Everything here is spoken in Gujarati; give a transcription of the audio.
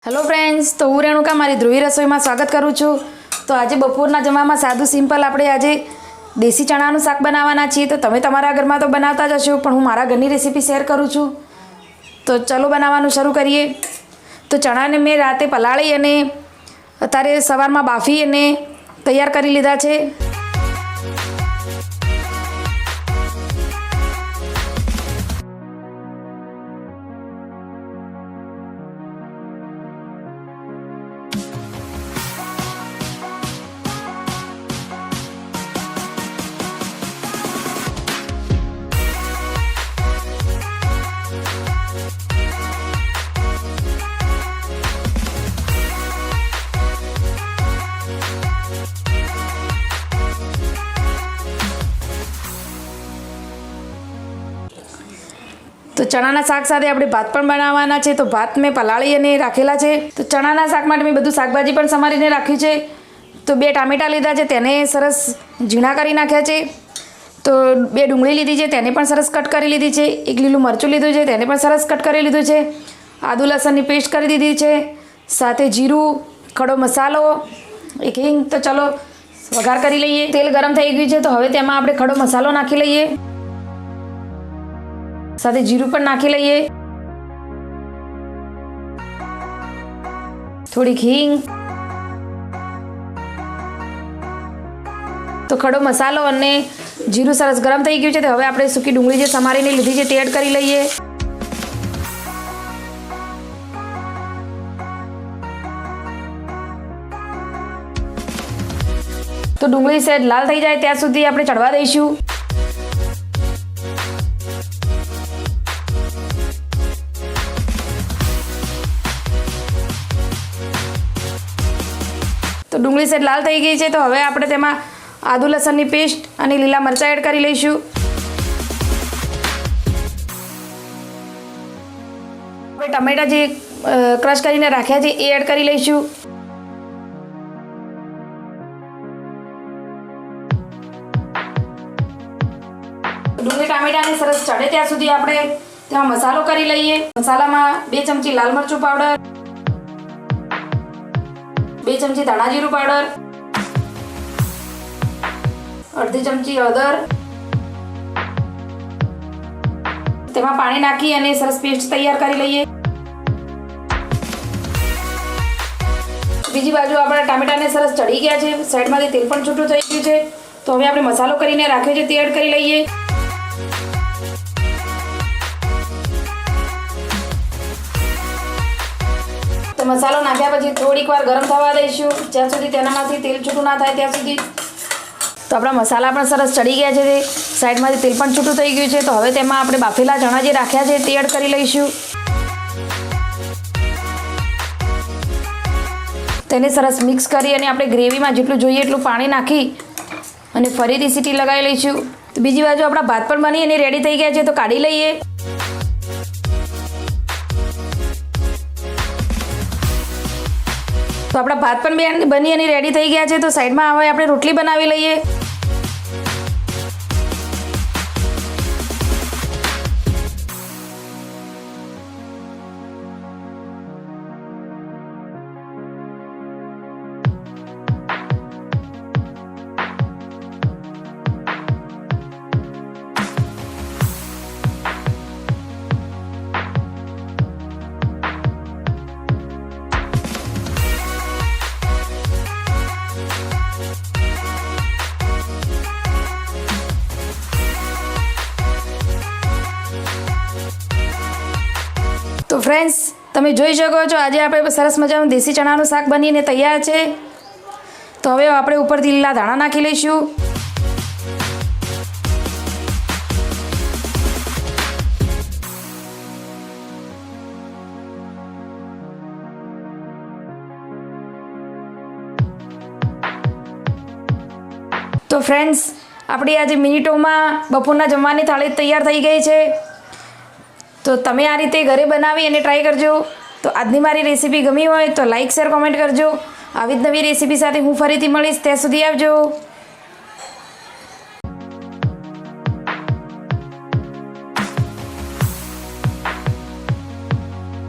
હેલો ફ્રેન્ડ્સ, તો હું રેણુકા મારી ધ્રુવી રસોઈમાં સ્વાગત કરું છું। તો આજે બપોરના જમવામાં સાદું સિમ્પલ આપણે આજે દેશી ચણાનું શાક બનાવવાના છીએ। તો તમે તમારા ઘરમાં તો બનાવતા જ હશો, પણ હું મારા ઘરની રેસીપી શેર કરું છું। તો ચલો બનાવવાનું શરૂ કરીએ। તો ચણાને મેં રાતે પલાળી અને અત્યારે સવારમાં બાફી અને તૈયાર કરી લીધા છે। તો ચણાના શાક સાથે આપણે ભાત પણ બનાવવાના છે। તો ભાત મેં પલાળી અને રાખેલા છે। તો ચણાના શાક માટે મેં બધું શાકભાજી પણ સમારીને રાખ્યું છે। તો 2 ટામેટાં લીધા છે, તેને સરસ ઝીણા કરી નાખ્યા છે। તો 2 ડુંગળી લીધી છે, તેને પણ સરસ કટ કરી લીધી છે। 1 લીલું મરચું લીધું છે, તેને પણ સરસ કટ કરી લીધું છે। આદુ લસણની પેસ્ટ કરી દીધી છે, સાથે જીરું, ખડો મસાલો, 1 હિંગ। તો ચલો વઘાર કરી લઈએ। તેલ ગરમ થઈ ગયું છે, તો હવે તેમાં આપણે ખડો મસાલો નાખી લઈએ, સાથે જીરું પણ નાખી લઈએ, થોડીક હિંગ। તો ખડો મસાલો અને જીરું સરસ ગરમ થઈ ગયું છે, તો હવે આપણે સૂકી ડુંગળી જે સમારીને લીધી છે તે એડ કરી લઈએ। તો ડુંગળી સહેજ લાલ થઈ જાય ત્યાં સુધી આપણે ચડવા દઈશું। તો ડુંગળી સહેજ લાલ થઈ ગઈ છે, તો હવે આપણે તેમાં આદુ લસણની પેસ્ટ અને લીલા મરચાં એડ કરી લઈશું। આપણે ટમેટાં જે ક્રશ કરીને રાખ્યા છે એ એડ કરી લઈશું। ડુંગળી ટામેટાને સરસ ચડે ત્યાં સુધી આપણે તેમાં મસાલો કરી લઈએ। મસાલામાં 2 ચમચી લાલ મરચું પાવડર, 2 ચમચી ધાણા જીરું પાવડર, અડધી ચમચી હળદર, તેમાં પાણી નાખી અને સરસ પેસ્ટ તૈયાર કરી લઈએ। બીજી બાજુ આપણા ટામેટાને સરસ ચડી ગયા છે, સાઈડમાંથી તેલ પણ છૂટું થઈ ગયું છે। તો હવે આપણે મસાલો કરીને રાખ્યો છે તે એડ કરી લઈએ। તો મસાલો નાખ્યા પછી થોડીક વાર ગરમ થવા દઈશું, જ્યાં સુધી તેનામાંથી તેલ છૂટું ના થાય ત્યાં સુધી। તો આપણા મસાલા પણ સરસ ચડી ગયા છે, સાઈડમાંથી તેલ પણ છૂટું થઈ ગયું છે। તો હવે તેમાં આપણે બાફેલા ચણા જે રાખ્યા છે તે એડ કરી લઈશું, તેને સરસ મિક્સ કરી અને આપણે ગ્રેવીમાં જેટલું જોઈએ એટલું પાણી નાખી અને ફરીથી સીટી લગાવી લઈશું। તો બીજી બાજુ આપણા ભાત પણ બની અને રેડી થઈ ગયા છે, તો કાઢી લઈએ। તો આપણા ભાત પણ બની અને રેડી થઈ ગયા છે, તો સાઈડમાં હવે આપણે રોટલી બનાવી લઈએ। તો ફ્રેન્ડ્સ, તમે જોઈ શકો છો આજે આપણે સરસ મજાનું દેશી ચણાનું શાક બનીને તૈયાર છે। તો હવે આપણે ઉપરથી લીલા ધાણા નાખી લઈશું। તો ફ્રેન્ડ્સ, આપણી આજે મિનિટોમાં બપોરના જમવાની થાળી તૈયાર થઈ ગઈ છે। તો તમે આ રીતે ઘરે બનાવી અને ટ્રાય કરજો। તો આજની મારી રેસીપી ગમી હોય તો લાઈક, શેર, કોમેન્ટ કરજો। આવી જ નવી રેસીપી સાથે હું ફરીથી મળીશ, ત્યાં સુધી આવજો।